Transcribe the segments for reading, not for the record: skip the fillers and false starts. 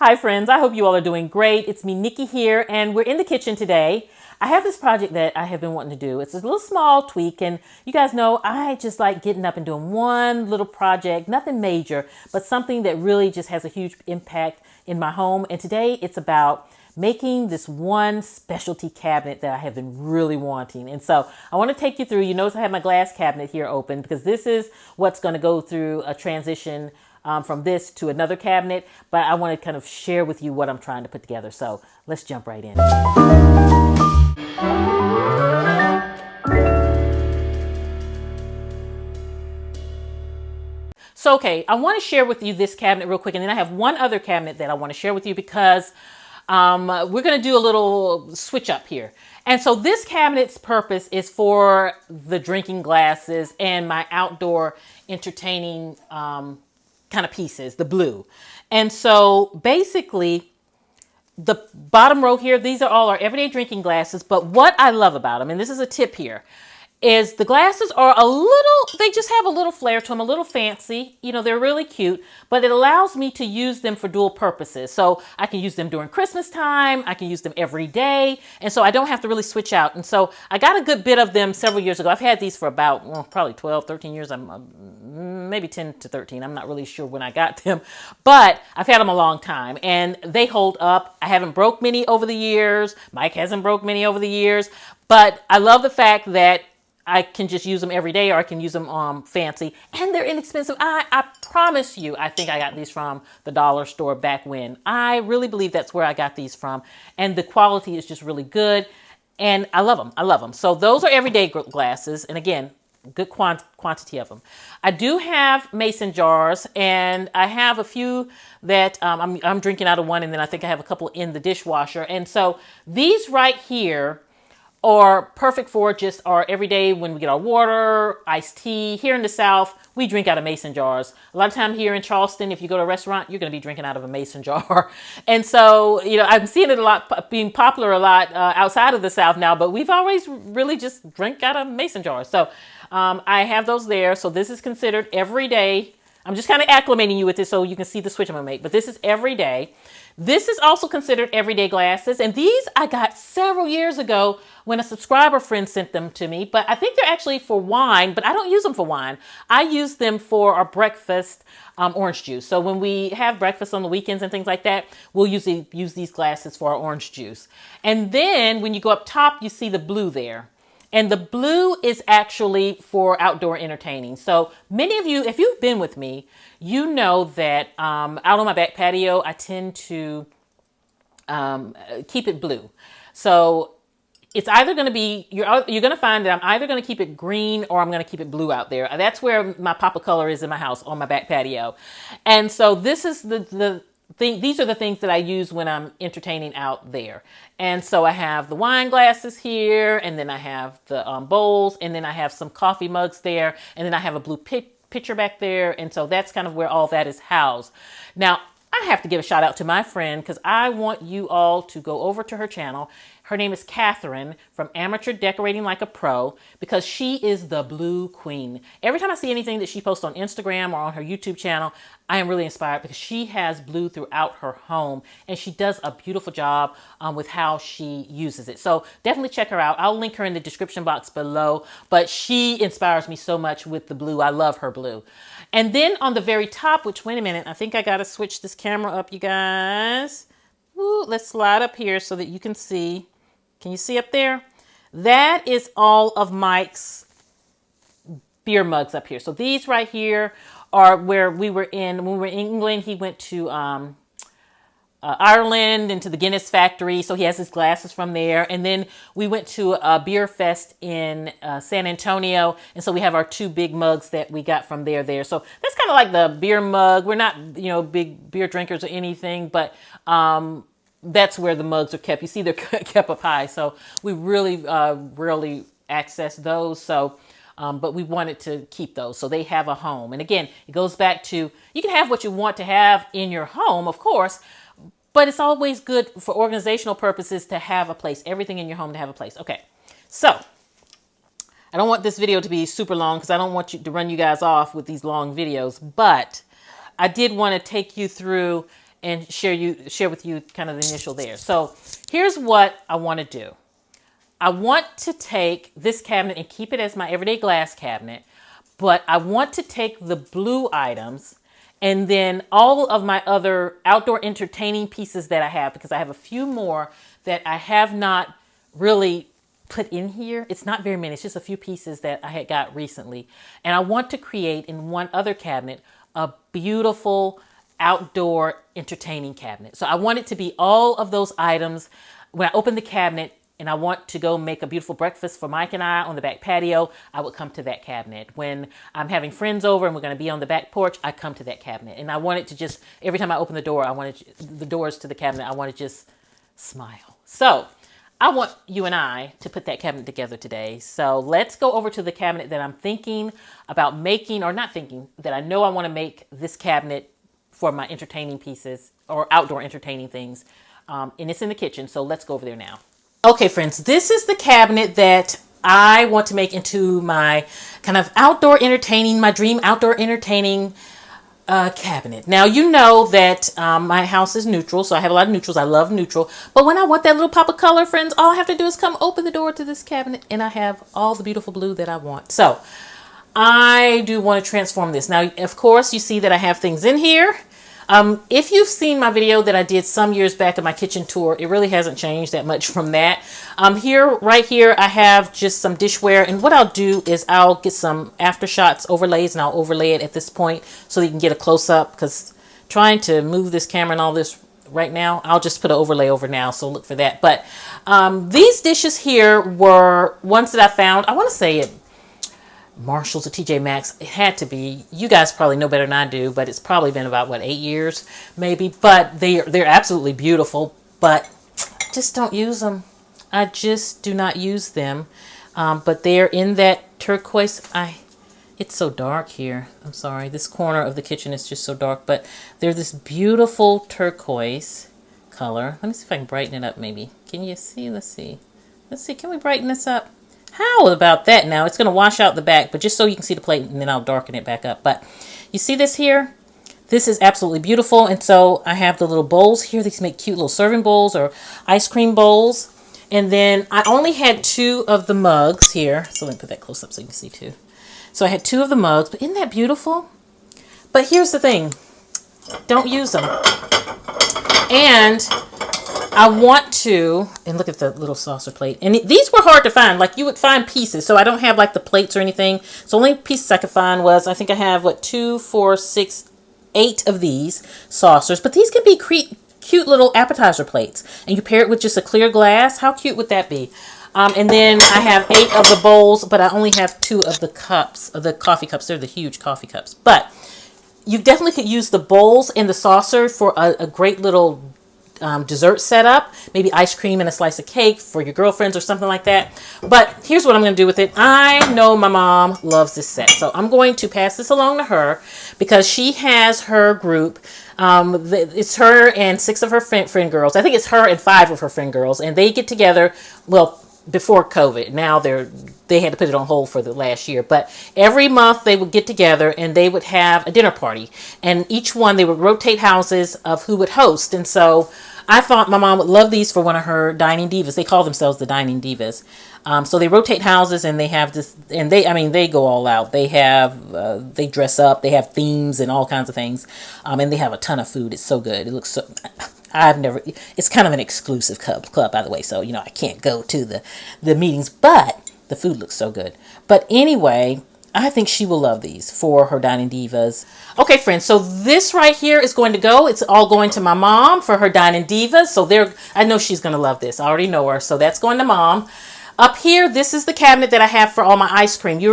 Hi friends, I hope you all are doing great. It's me, Nikki here, and we're in the kitchen today. I have this project that I have been wanting to do. It's a little small tweak, and you guys know I just like getting up and doing one little project, nothing major, but something that really just has a huge impact in my home. And today it's about making this one specialty cabinet that I have been really wanting. And so I want to take you through. You notice I have my glass cabinet here open because this is what's going to go through a transition from this to another cabinet, but I want to kind of share with you what I'm trying to put together. So let's jump right in. So, okay, I want to share with you this cabinet real quick, and then I have one other cabinet that I want to share with you because we're going to do a little switch up here. And so this cabinet's purpose is for the drinking glasses and my outdoor entertaining kind of pieces, the blue. And so basically the bottom row here, these are all our everyday drinking glasses. But what I love about them, and this is a tip here, is the glasses are a little, they just have a little flair to them, a little fancy. You know, they're really cute, but it allows me to use them for dual purposes. So I can use them during Christmas time. I can use them every day. And so I don't have to really switch out. And so I got a good bit of them several years ago. I've had these for about, probably 12, 13 years. Maybe 10 to 13. I'm not really sure when I got them, but I've had them a long time and they hold up. I haven't broke many over the years. Mike hasn't broke many over the years, but I love the fact that I can just use them every day, or I can use them fancy, and they're inexpensive. I promise you, I think I got these from the dollar store back when. I really believe that's where I got these from, and the quality is just really good, and I love them. I love them. So those are everyday glasses, and again, good quantity of them. I do have mason jars, and I have a few that I'm drinking out of one, and then I think I have a couple in the dishwasher. And so these right here are perfect for just our everyday when we get our water, iced tea. Here in the South, we drink out of mason jars. A lot of time here in Charleston, if you go to a restaurant, you're going to be drinking out of a mason jar. And so, you know, I'm seeing it a lot, being popular a lot outside of the South now, but we've always really just drink out of mason jars. So I have those there. So this is considered every day. I'm just kind of acclimating you with this so you can see the switch I'm going to make, but this is every day. This is also considered everyday glasses, and these I got several years ago when a subscriber friend sent them to me, but I think they're actually for wine, but I don't use them for wine. I use them for our breakfast orange juice. So when we have breakfast on the weekends and things like that, we'll usually use these glasses for our orange juice. And then when you go up top, you see the blue there. And the blue is actually for outdoor entertaining. So many of you, if you've been with me, you know that out on my back patio, I tend to keep it blue. So it's either going to be, you're going to find that I'm either going to keep it green or I'm going to keep it blue out there. That's where my pop of color is in my house, on my back patio. And so this is these are the things that I use when I'm entertaining out there. And so I have the wine glasses here, and then I have the bowls, and then I have some coffee mugs there, and then I have a blue pitcher back there. And so that's kind of where all that is housed. Now, I have to give a shout out to my friend because I want you all to go over to her channel. Her name is Catherine from Amateur Decorating Like a Pro, because she is the blue queen. Every time I see anything that she posts on Instagram or on her YouTube channel, I am really inspired because she has blue throughout her home and she does a beautiful job with how she uses it. So definitely check her out. I'll link her in the description box below, but she inspires me so much with the blue. I love her blue. And then on the very top, which, wait a minute, I think I got to switch this camera up, you guys. Woo, let's slide up here so that you can see. Can you see up there? That is all of Mike's beer mugs up here. So these right here are where we were in, when we were in England. He went to Ireland and to the Guinness factory. So he has his glasses from there. And then we went to a beer fest in San Antonio. And so we have our two big mugs that we got from there. So that's kind of like the beer mug. We're not, you know, big beer drinkers or anything, but that's where the mugs are kept. You see they're kept up high. So we really rarely access those. So, but we wanted to keep those. So they have a home. And again, it goes back to, you can have what you want to have in your home, of course, but it's always good for organizational purposes to have a place, everything in your home to have a place. Okay. So I don't want this video to be super long because I don't want to run you guys off with these long videos, but I did want to take you through and share with you kind of the initial there. So here's what I want to do. I want to take this cabinet and keep it as my everyday glass cabinet, but I want to take the blue items and then all of my other outdoor entertaining pieces that I have, because I have a few more that I have not really put in here. It's not very many. It's just a few pieces that I had got recently. And I want to create in one other cabinet a beautiful outdoor entertaining cabinet. So I want it to be all of those items. When I open the cabinet and I want to go make a beautiful breakfast for Mike and I on the back patio, I would come to that cabinet. When I'm having friends over and we're going to be on the back porch, I come to that cabinet. And I want it to just, every time I open the door, I want the doors to the cabinet, I want to just smile. So I want you and I to put that cabinet together today. So let's go over to the cabinet that I'm thinking about making, or not thinking, that I know I want to make this cabinet for my entertaining pieces or outdoor entertaining things. And it's in the kitchen. So let's go over there now. Okay, friends, this is the cabinet that I want to make into my kind of outdoor entertaining, my dream outdoor entertaining cabinet. Now, you know that my house is neutral, so I have a lot of neutrals. I love neutral. But when I want that little pop of color, friends, all I have to do is come open the door to this cabinet and I have all the beautiful blue that I want. So I do want to transform this. Now, of course, you see that I have things in here. If you've seen my video that I did some years back of my kitchen tour, it really hasn't changed that much from that. Right here, I have just some dishware. And what I'll do is I'll get some aftershots overlays and I'll overlay it at this point so you can get a close up, because trying to move this camera and all this right now, I'll just put an overlay over now. So look for that. But these dishes here were ones that I found, I want to say it, Marshalls or TJ Maxx. It had to be. You guys probably know better than I do, but it's probably been about, what, 8 years maybe. But they're absolutely beautiful, but I just don't use them. I just do not use them. But they're in that turquoise. It's so dark here. I'm sorry. This corner of the kitchen is just so dark, but they're this beautiful turquoise color. Let me see if I can brighten it up maybe. Can you see? Let's see. Can we brighten this up? How about that now? It's going to wash out the back, but just so you can see the plate, and then I'll darken it back up. But you see this here? This is absolutely beautiful. And so I have the little bowls here. These make cute little serving bowls or ice cream bowls. And then I only had 2 of the mugs here. So let me put that close up so you can see 2. So I had 2 of the mugs, but isn't that beautiful? But here's the thing. Don't use them. And I want to, and look at the little saucer plate. And these were hard to find. Like, you would find pieces. So I don't have like the plates or anything. So only pieces I could find was, I think I have, what, 2, 4, 6, 8 of these saucers. But these can be cute little appetizer plates. And you pair it with just a clear glass. How cute would that be? And then I have 8 of the bowls, but I only have 2 of the cups, of the coffee cups. They're the huge coffee cups. But you definitely could use the bowls and the saucer for a great little dessert setup, maybe ice cream and a slice of cake for your girlfriends or something like that. But here's what I'm going to do with it. I know my mom loves this set, so I'm going to pass this along to her because she has her group. It's her and 6 of her friend girls. I think it's her and 5 of her friend girls, and they get together, well, before COVID. Now they had to put it on hold for the last year, but every month they would get together and they would have a dinner party, and each one they would rotate houses of who would host. And so I thought my mom would love these for one of her dining divas. They call themselves the dining divas. So they rotate houses and they have this, and they go all out. They have, they dress up, they have themes and all kinds of things. And they have a ton of food. It's so good. It looks so, it's kind of an exclusive club, by the way. So, I can't go to the meetings, but the food looks so good. But anyway, I think she will love these for her dining divas. Okay, friends, so this right here is going to go. It's all going to my mom for her dining divas. So I know she's going to love this. I already know her. So that's going to mom. Up here, this is the cabinet that I have for all my ice cream. You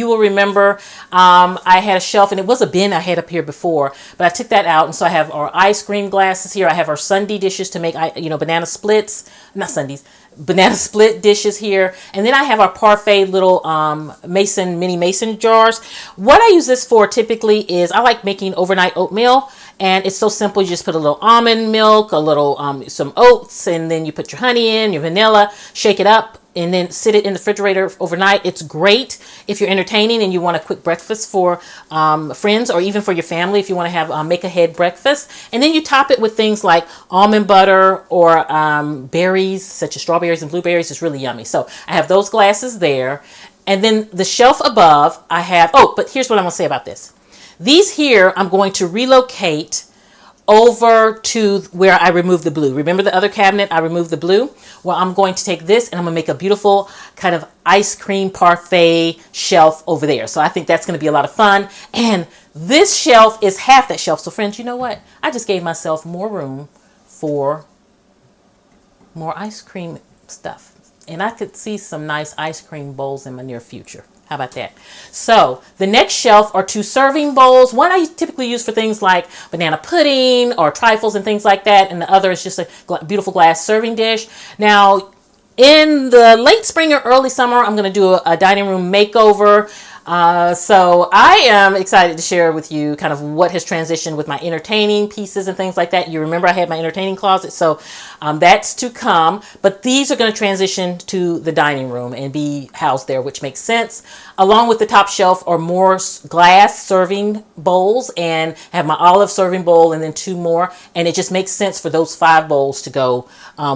will remember I had a shelf, and it was a bin I had up here before, but I took that out, and so I have our ice cream glasses here. I have our sundae dishes to make, banana splits, not sundaes, banana split dishes here. And then I have our parfait little mini mason jars. What I use this for typically is I like making overnight oatmeal. And it's so simple. You just put a little almond milk, a little some oats, and then you put your honey in, your vanilla, shake it up, and then sit it in the refrigerator overnight. It's great if you're entertaining and you want a quick breakfast for friends, or even for your family if you want to have make ahead breakfast. And then you top it with things like almond butter or berries such as strawberries and blueberries. It's really yummy. So I have those glasses there. And then the shelf above I have, oh, but here's what I'm going to say about this. These here I'm going to relocate over to where I removed the blue. Remember the other cabinet I removed the blue? Well, I'm going to take this and I'm gonna make a beautiful kind of ice cream parfait shelf over there. So I think that's gonna be a lot of fun. And this shelf is half that shelf. So friends, you know what? I just gave myself more room for more ice cream stuff. And I could see some nice ice cream bowls in my near future. How about that? So the next shelf are 2 serving bowls. One I typically use for things like banana pudding or trifles and things like that. And the other is just a beautiful glass serving dish. Now, in the late spring or early summer, I'm going to do a dining room makeover. So I am excited to share with you kind of what has transitioned with my entertaining pieces and things like that. You remember I had my entertaining closet, so that's to come. But these are going to transition to the dining room and be housed there, which makes sense. Along with the top shelf are more glass serving bowls, and have my olive serving bowl and then 2 more. And it just makes sense for those 5 bowls to go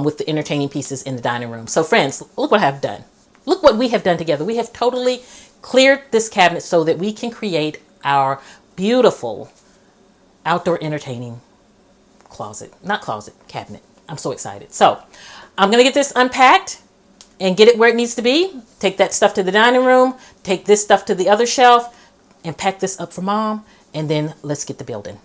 with the entertaining pieces in the dining room. So friends, look what I've done. Look what we have done together. We have totally cleared this cabinet so that we can create our beautiful outdoor entertaining cabinet. I'm so excited. So I'm going to get this unpacked and get it where it needs to be. Take that stuff to the dining room, take this stuff to the other shelf, and pack this up for Mom. And then let's get the building.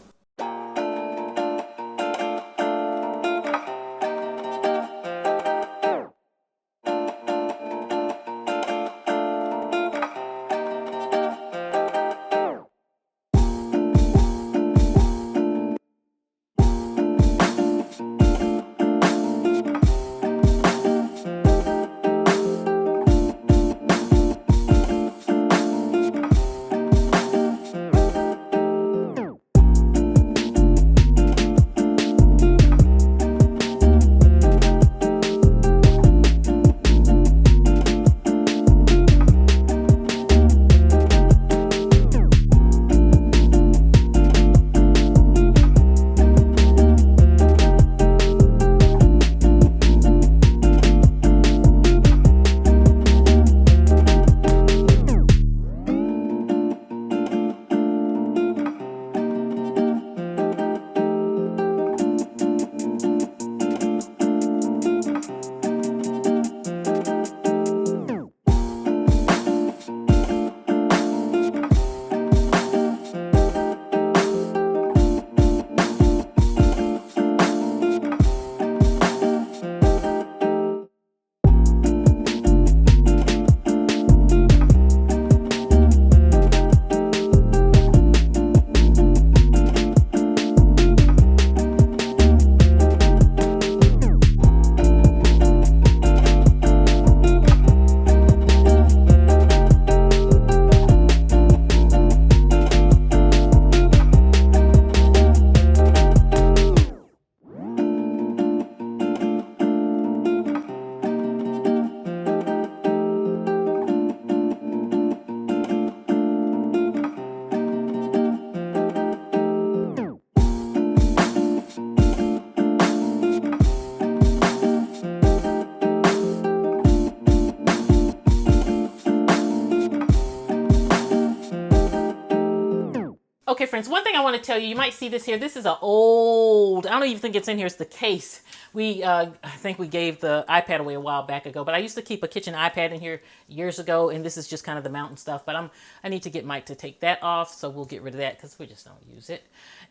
Okay, friends, one thing I want to tell you, you might see this here. This is an old, I don't even think it's in here. It's the case. I think we gave the iPad away a while back ago, but I used to keep a kitchen iPad in here years ago, and this is just kind of the mountain stuff, but I need to get Mike to take that off, so we'll get rid of that because we just don't use it.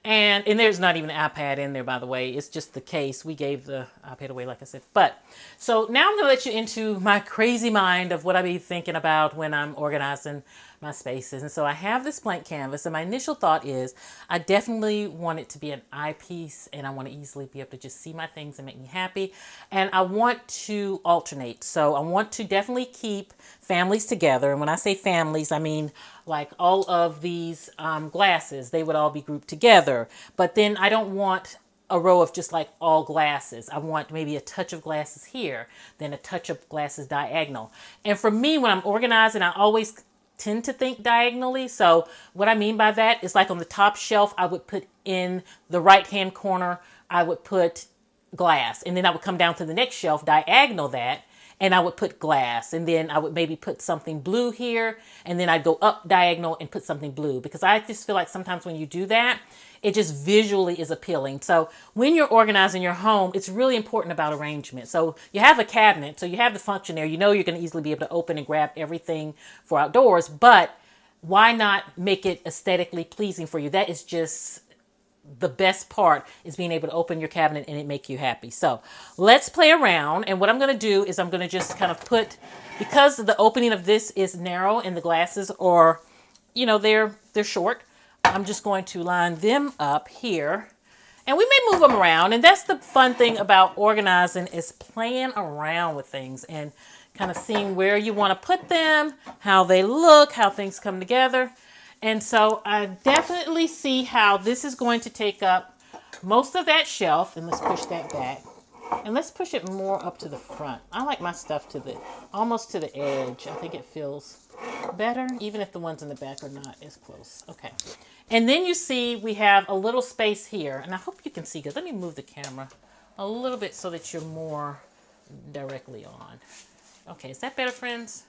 And there's not even an iPad in there, by the way. It's just the case. We gave the iPad away, like I said. But, so now I'm going to let you into my crazy mind of what I be thinking about when I'm organizing my spaces. And so I have this blank canvas, and my initial thought is I definitely want it to be an eyepiece, and I want to easily be able to just see my things and make me happy. And I want to alternate. So I want to definitely keep families together. And when I say families, I mean like all of these glasses, they would all be grouped together. But then I don't want a row of just like all glasses. I want maybe a touch of glasses here, then a touch of glasses diagonal. And for me, when I'm organizing, I always tend to think diagonally. So what I mean by that is like on the top shelf, I would put in the right-hand corner, I would put glass, and then I would come down to the next shelf, diagonal that, and I would put glass, and then I would maybe put something blue here, and then I'd go up diagonal and put something blue, because I just feel like sometimes when you do that, it just visually is appealing. So when you're organizing your home, it's really important about arrangement. So you have a cabinet, so you have the function there. You know you're going to easily be able to open and grab everything for outdoors, but why not make it aesthetically pleasing for you? That is just the best part, is being able to open your cabinet and it make you happy. So let's play around. And what I'm going to do is I'm going to just kind of put, because the opening of this is narrow and the glasses are, you know, they're short, I'm just going to line them up here, and we may move them around. And that's the fun thing about organizing, is playing around with things and kind of seeing where you want to put them, how they look, how things come together. And so I definitely see how this is going to take up most of that shelf. And let's push that back. And let's push it more up to the front. I like my stuff to the, almost to the edge. I think it feels better, even if the ones in the back are not as close. Okay. And then you see we have a little space here. And I hope you can see good. Let me move the camera a little bit so that you're more directly on. Okay, is that better, friends?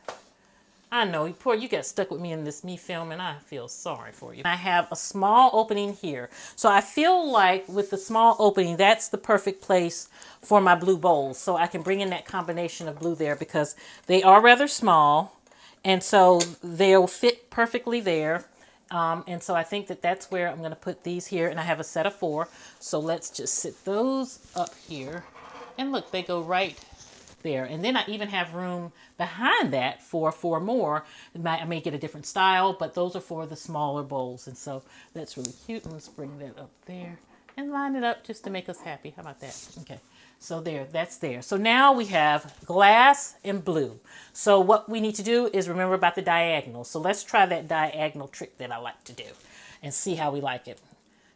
I know, you got stuck with me in this me film, and I feel sorry for you. I have a small opening here. So I feel like with the small opening, that's the perfect place for my blue bowls. So I can bring in that combination of blue there, because they are rather small. And so they'll fit perfectly there. And so I think that that's where I'm going to put these here. And I have a set of 4. So let's just sit those up here. And look, they go right there. And then I even have room behind that for 4 more. I may get a different style, but those are for the smaller bowls. And so that's really cute. And let's bring that up there and line it up just to make us happy. How about that? Okay. So there, that's there. So now we have glass and blue. So what we need to do is remember about the diagonal. So let's try that diagonal trick that I like to do and see how we like it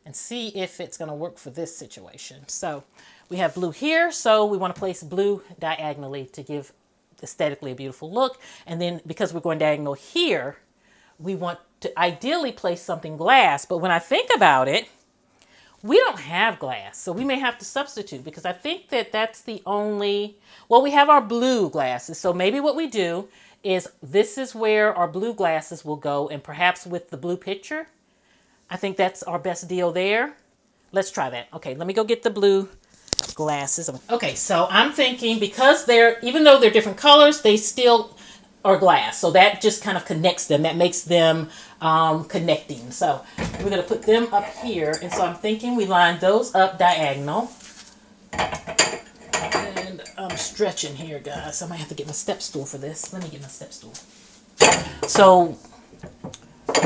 and see if it's going to work for this situation. So we have blue here. So we want to place blue diagonally to give aesthetically a beautiful look. And then because we're going diagonal here, we want to ideally place something glass. But when I think about it, we don't have glass, so we may have to substitute, because I think that that's the only, well, we have our blue glasses. So maybe what we do is this is where our blue glasses will go, and perhaps with the blue picture, I think that's our best deal there. Let's try that. Okay, let me go get the blue glasses. Okay, so I'm thinking, because they're, even though they're different colors, they still are glass. So that just kind of connects them. That makes them connecting. So we're going to put them up here. And so I'm thinking we line those up diagonal. And I'm stretching here, guys. I might have to get my step stool for this. Let me get my step stool. So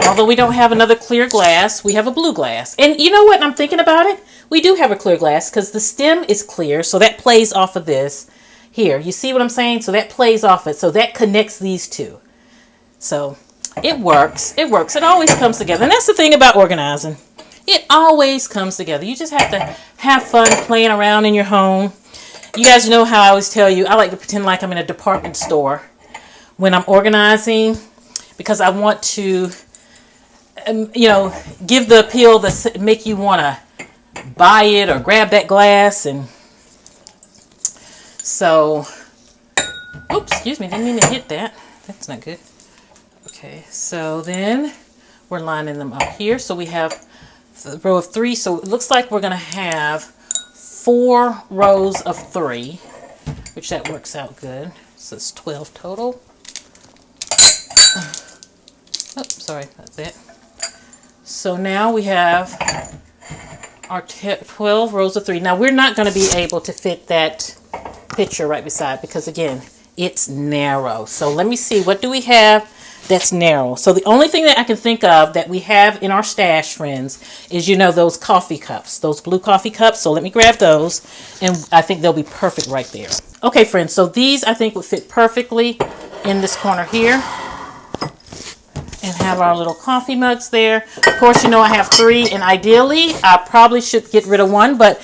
although we don't have another clear glass, we have a blue glass. And you know what? I'm thinking about it. We do have a clear glass because the stem is clear. So that plays off of this. Here, you see what I'm saying? So that plays off it. So that connects these two. So it works. It works. It always comes together. And that's the thing about organizing. It always comes together. You just have to have fun playing around in your home. You guys know how I always tell you, I like to pretend like I'm in a department store when I'm organizing, because I want to, you know, give the appeal that make you want to buy it or grab that glass. And so, oops, excuse me, didn't mean to hit that. That's not good. Okay, so then we're lining them up here. So we have the row of 3. So it looks like we're going to have 4 rows of 3, which that works out good. So it's 12 total. Oh, sorry, that's it. So now we have our 12 rows of 3. Now we're not going to be able to fit that picture right beside, because again, it's narrow. So let me see, what do we have that's narrow? So the only thing that I can think of that we have in our stash, friends, is, you know, those coffee cups, those blue coffee cups. So let me grab those, and I think they'll be perfect right there. Okay, friends, so these I think would fit perfectly in this corner here, and have our little coffee mugs there. Of course, you know, I have 3, and ideally I probably should get rid of 1, but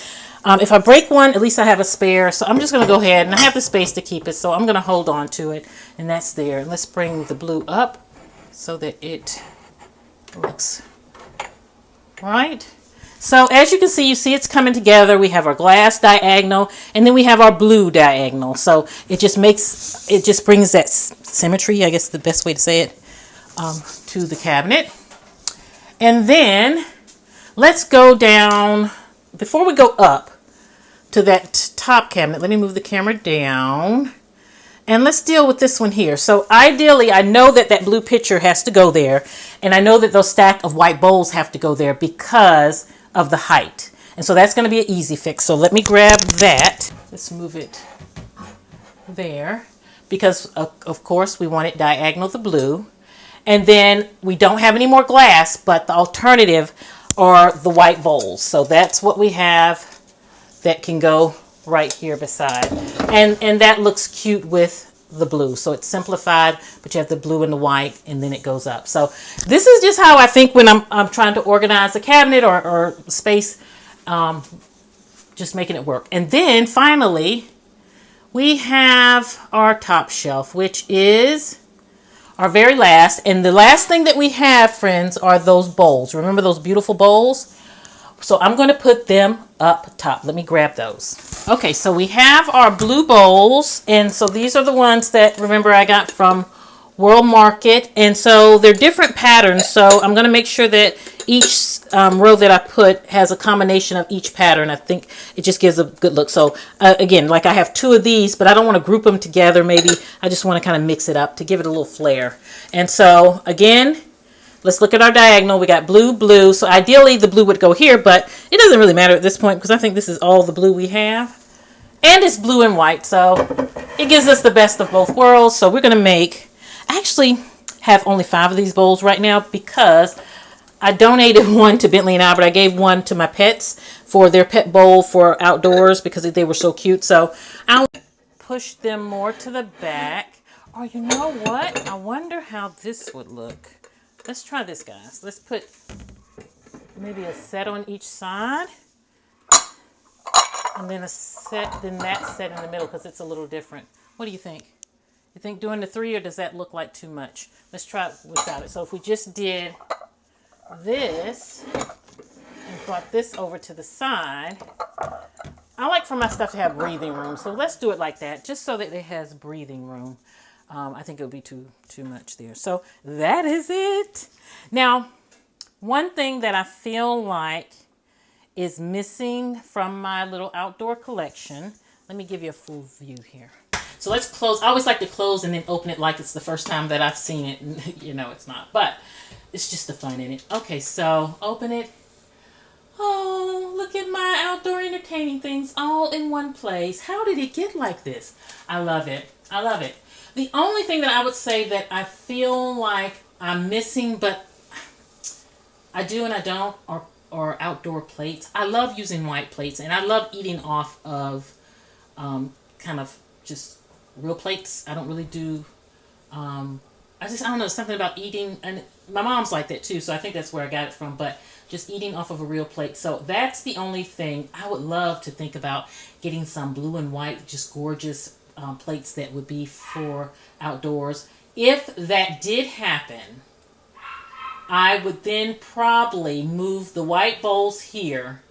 If I break one, at least I have a spare. So I'm just going to go ahead, and I have the space to keep it. So I'm going to hold on to it, and that's there. Let's bring the blue up so that it looks right. So as you can see, it's coming together. We have our glass diagonal, and then we have our blue diagonal. So it just brings that symmetry, I guess the best way to say it, to the cabinet. And then let's go down, before we go up to that top cabinet, let me move the camera down. And let's deal with this one here. So ideally, I know that blue pitcher has to go there. And I know that those stack of white bowls have to go there because of the height. And so that's going to be an easy fix. So let me grab that. Let's move it there. Because, of course, we want it diagonal the blue. And then we don't have any more glass, but the alternative are the white bowls. So that's what we have that can go right here beside, and that looks cute with the blue. So it's simplified, but you have the blue and the white, and then it goes up. So this is just how I think when I'm trying to organize a cabinet or space, just making it work. And then finally, we have our top shelf, which is our very last. And the last thing that we have, friends, are those bowls. Remember those beautiful bowls? So I'm going to put them up top. Let me grab those. Okay, so we have our blue bowls. And so these are the ones that, remember, I got from World Market. And so they're different patterns. So I'm going to make sure that each row that I put has a combination of each pattern. I think it just gives a good look. So again, like I have 2 of these, but I don't want to group them together. Maybe I just want to kind of mix it up to give it a little flair. And so again, let's look at our diagonal. We got blue, blue. So ideally the blue would go here, but it doesn't really matter at this point because I think this is all the blue we have. And it's blue and white, so it gives us the best of both worlds. So we're going to actually have only 5 of these bowls right now because I donated one to Bentley and Albert. I gave one to my pets for their pet bowl for outdoors because they were so cute. So I'll push them more to the back. Or you know what? I wonder how this would look. Let's try this, guys. Let's put maybe a set on each side. And then that set in the middle because it's a little different. What do you think? You think doing the 3 or does that look like too much? Let's try it without it. So if we just did this and brought this over to the side, I like for my stuff to have breathing room. So let's do it like that just so that it has breathing room. I think it would be too much there. So that is it. Now, one thing that I feel like is missing from my little outdoor collection. Let me give you a full view here. So let's close. I always like to close and then open it like it's the first time that I've seen it. You know it's not, but it's just the fun in it. Okay, so open it. Oh, look at my outdoor entertaining things all in one place. How did it get like this? I love it. I love it. The only thing that I would say that I feel like I'm missing, but I do and I don't, are outdoor plates. I love using white plates, and I love eating off of kind of just real plates. I don't really do, I don't know, something about eating, and my mom's like that too, so I think that's where I got it from, but just eating off of a real plate. So that's the only thing. I would love to think about getting some blue and white, just gorgeous plates that would be for outdoors. If that did happen, I would then probably move the white bowls here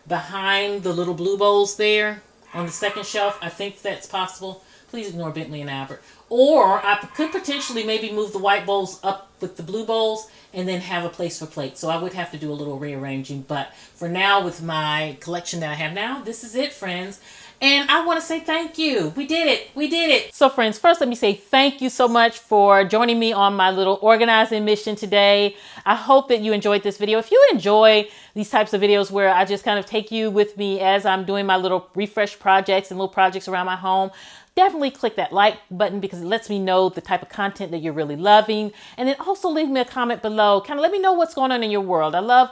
behind the little blue bowls there on the second shelf. I think that's possible. Please ignore Bentley and Albert. Or I could potentially maybe move the white bowls up with the blue bowls and then have a place for plates. So I would have to do a little rearranging. But for now, with my collection that I have now, this is it, friends. And I want to say thank you. We did it. We did it. So friends, first let me say thank you so much for joining me on my little organizing mission today. I hope that you enjoyed this video. If you enjoy these types of videos where I just kind of take you with me as I'm doing my little refresh projects and little projects around my home, definitely click that like button because it lets me know the type of content that you're really loving. And then also leave me a comment below. Kind of let me know what's going on in your world. I love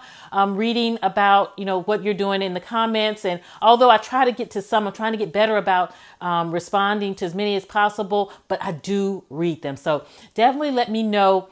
reading about, what you're doing in the comments. And although I try to get to some, I'm trying to get better about responding to as many as possible, but I do read them. So definitely let me know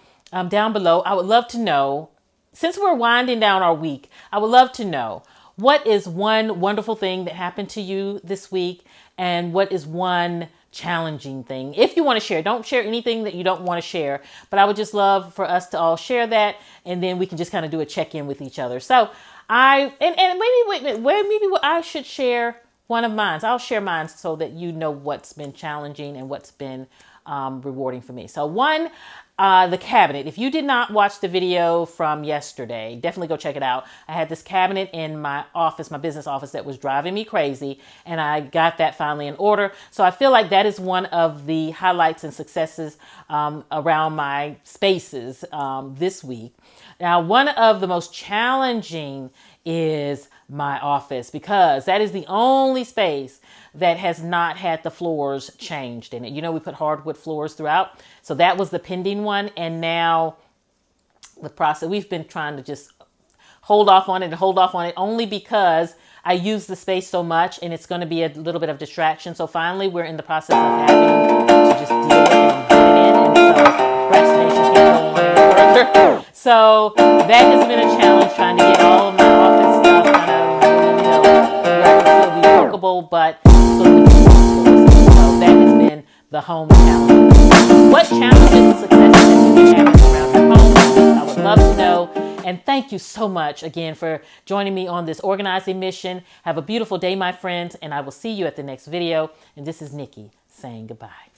down below. I would love to know, since we're winding down our week, I would love to know, what is one wonderful thing that happened to you this week? And what is one challenging thing? If you want to share, don't share anything that you don't want to share, but I would just love for us to all share that. And then we can just kind of do a check-in with each other. So maybe I should share one of mine. I'll share mine so that you know what's been challenging and what's been rewarding for me. So one, the cabinet. If you did not watch the video from yesterday, definitely go check it out. I had this cabinet in my office, my business office, that was driving me crazy, and I got that finally in order. So I feel like that is one of the highlights and successes around my spaces this week. Now, one of the most challenging is my office, because that is the only space that has not had the floors changed in it. You know, we put hardwood floors throughout. So that was the pending one. And now the process, we've been trying to just hold off on it only because I use the space so much and it's going to be a little bit of distraction. So finally, we're in the process of having to just deal with it and put it in. And so procrastination can't go on any further. So that has been a challenge, trying to get all of my office stuff kind of, where it can still be workable, but still so that has been the home challenge. What challenges and successes have you been having around your home? I would love to know. And thank you so much again for joining me on this organizing mission. Have a beautiful day, my friends, and I will see you at the next video. And this is Nikki saying goodbye.